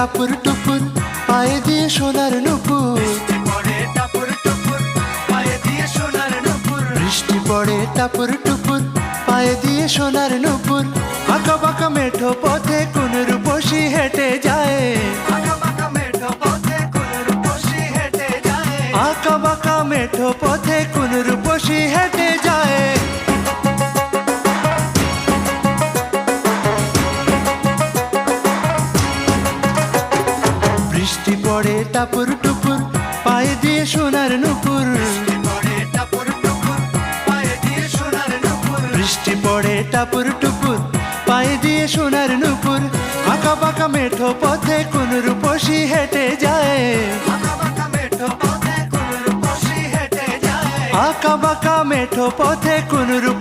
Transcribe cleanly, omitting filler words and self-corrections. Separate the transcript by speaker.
Speaker 1: টাপুর টুপুর পায়ে দিয়ে সোনার নুপুর।
Speaker 2: বৃষ্টি পড়ে টাপুর টুপুর পায়ে দিয়ে সোনার নুপুর।
Speaker 1: বৃষ্টি পড়ে টাপুর টুপুর পায়ে দিয়ে সোনার নুপুর। আঁকা বাঁকা মেঠো পথে কোন রূপসী হেঁটে যায়।
Speaker 2: আঁকা বাঁকা মেঠো পথে কোন রূপসী হেঁটে যায়।
Speaker 1: আঁকা বাঁকা মেঠো পথে কোন রূপসী হেঁটে যায়। বৃষ্টি পড়ে টাপুর টুপুর পায়ে দিয়ে সোনার নুপুর।
Speaker 2: বৃষ্টি পড়ে টাপুর টুপুর পায়ে দিয়ে সোনার নুপুর।
Speaker 1: বৃষ্টি পড়ে টাপুর টুপুর পায়ে দিয়ে সোনার নুপুর। আঁকা বাঁকা মেঠো পথে কোন রূপসী হেঁটে যায়।
Speaker 2: আঁকা বাঁকা মেঠো পথে কোন রূপসী হেঁটে যায়।
Speaker 1: আঁকা বাঁকা মেঠো পথে কোন রূপ